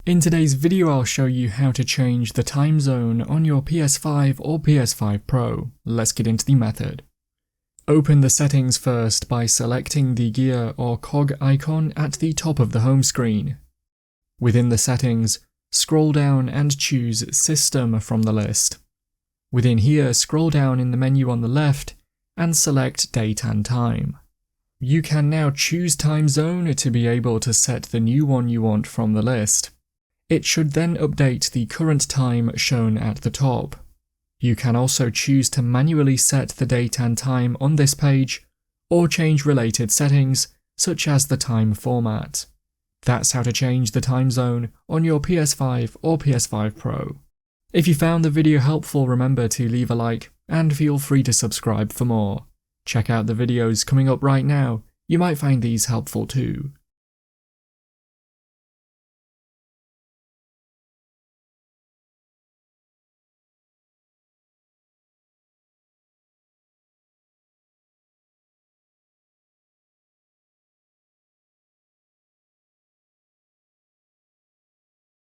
In today's video I'll show you how to change the time zone on your PS5 or PS5 Pro. Let's get into the method. Open the settings first by selecting the gear or cog icon at the top of the home screen. Within the settings, scroll down and choose System from the list. Within here, scroll down in the menu on the left and select Date and Time. You can now choose time zone to be able to set the new one you want from the list. It should then update the current time shown at the top. You can also choose to manually set the date and time on this page, or change related settings, such as the time format. That's how to change the time zone on your PS5 or PS5 Pro. If you found the video helpful, remember to leave a like, and feel free to subscribe for more. Check out the videos coming up right now, you might find these helpful too.